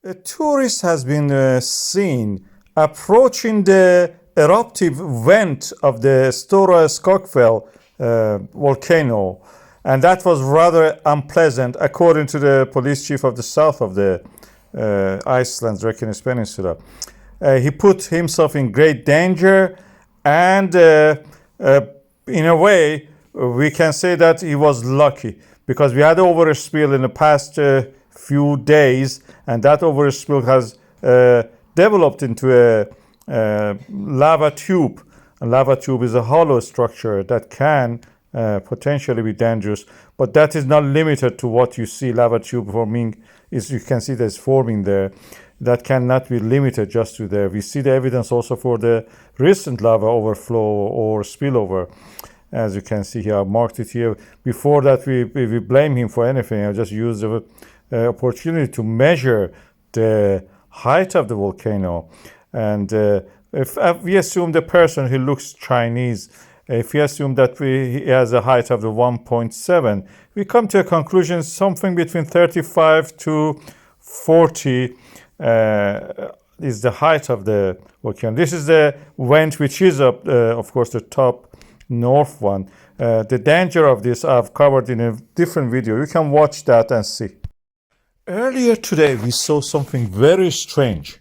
A tourist has been seen approaching the eruptive vent of the Stóra-Skógfell volcano, and that was rather unpleasant, according to the police chief of the south of the Iceland's Reykjanes Peninsula. He put himself in great danger, and in a way, we can say that he was lucky because we had overspill in the past few days, and that overspill has developed into a lava tube. A lava tube is a hollow structure that can potentially be dangerous, but that is not limited to what you see lava tube forming. You can see that's forming there. That cannot be limited just to there. We see the evidence also for the recent lava overflow or spillover. As you can see here, I marked it here. Before that, we blame him for anything. I just used the opportunity to measure the height of the volcano. And if we assume the person who looks Chinese, if we assume that he has a height of the 1.7, we come to a conclusion something between 35 to 40 is the height of the volcano. This is the vent, which is up, of course, the top north one. The danger of this I've covered in a different video. You can watch that and see. Earlier today, we saw something very strange.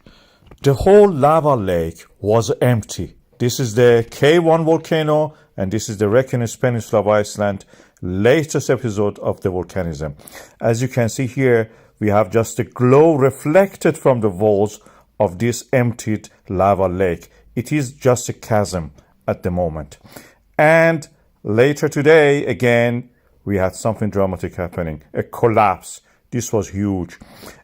The whole lava lake was empty. This is the K1 volcano, and this is the Reykjanes Peninsula of Iceland, latest episode of the volcanism. As you can see here, we have just the glow reflected from the walls of this emptied lava lake. It is just a chasm at the moment. And later today, again, we had something dramatic happening, a collapse. This was huge.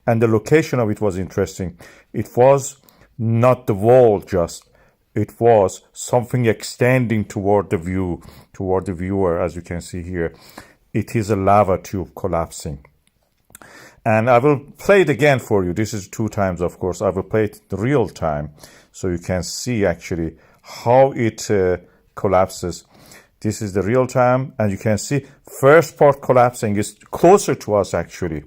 And the location of it was interesting. It was not the wall just. It was something extending toward the view, toward the viewer, as you can see here. It is a lava tube collapsing. And I will play it again for you. This is 2 times, of course. I will play it in real time so you can see actually how it collapses. This is the real time, and you can see first part collapsing is closer to us actually.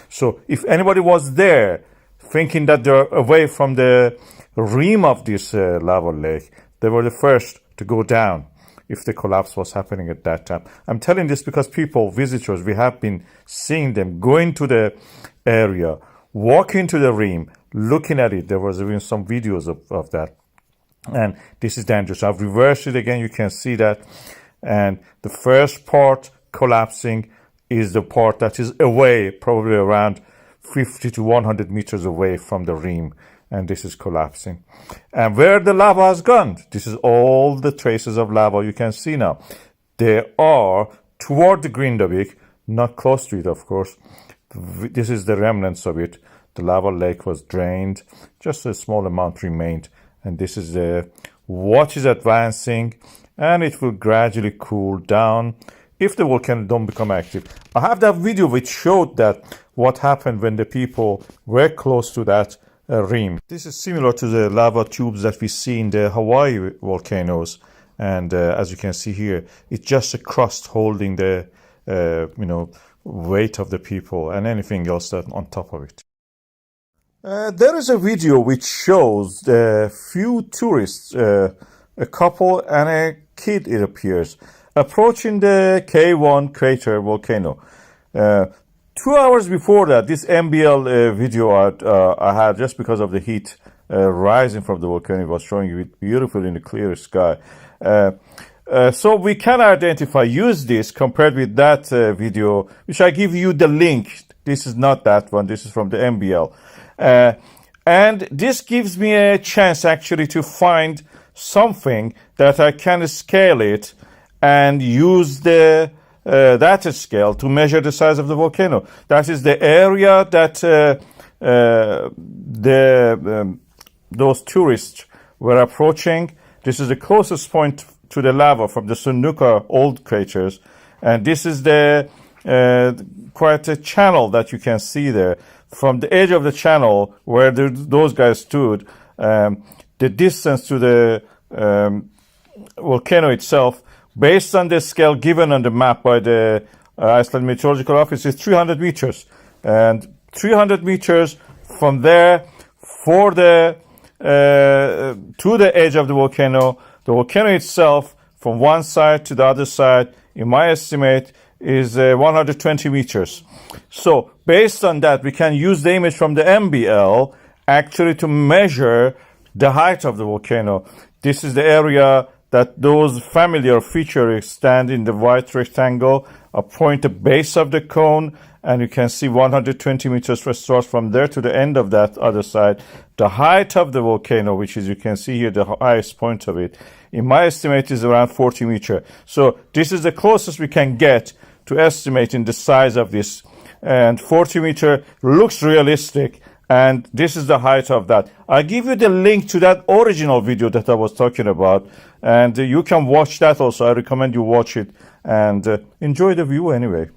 So if anybody was there thinking that they're away from the rim of this lava lake, they were the first to go down if the collapse was happening at that time. I'm telling this because people, visitors, we have been seeing them going to the area, walking to the rim, looking at it. There was even some videos of that. And this is dangerous. I've reversed it again. You can see that. And the first part collapsing is the part that is away, probably around 50 to 100 meters away from the rim. And this is collapsing. And where the lava has gone, this is all the traces of lava you can see now. They are toward the Grindavik, not close to it, of course. This is the remnants of it. The lava lake was drained. Just a small amount remained. And this is the what is advancing, and it will gradually cool down if the volcano don't become active. I have that video which showed that what happened when the people were close to that rim. This is similar to the lava tubes that we see in the Hawaii volcanoes, and as you can see here, it's just a crust holding the weight of the people and anything else that on top of it. There is a video which shows a few tourists, a couple and a kid, it appears, approaching the K1 crater volcano. 2 hours before that, this mbl video I had, just because of the heat rising from the volcano, was showing it beautifully in the clear sky. So we can use this compared with that video, which I give you the link. This is not that one. This is from the mbl. And this gives me a chance actually to find something that I can scale it and use the that scale to measure the size of the volcano. That is the area that those tourists were approaching. This is the closest point to the lava from the Sunnuka old craters, and this is the quite a channel that you can see there. From the edge of the channel where those guys stood, the distance to the volcano itself, based on the scale given on the map by the Iceland Meteorological Office, is 300 meters. And 300 meters from there for the to the edge of the volcano. The volcano itself, from one side to the other side, in my estimate, is 120 meters. So based on that, we can use the image from the MBL actually to measure the height of the volcano. This is the area that those familiar features stand in the white rectangle, point the base of the cone, and you can see 120 meters for stars from there to the end of that other side. The height of the volcano, which is, you can see here, the highest point of it, in my estimate is around 40 meters. So this is the closest we can get to estimating the size of this. And 40 meter looks realistic. And this is the height of that. I'll give you the link to that original video that I was talking about. And you can watch that also. I recommend you watch it and enjoy the view anyway.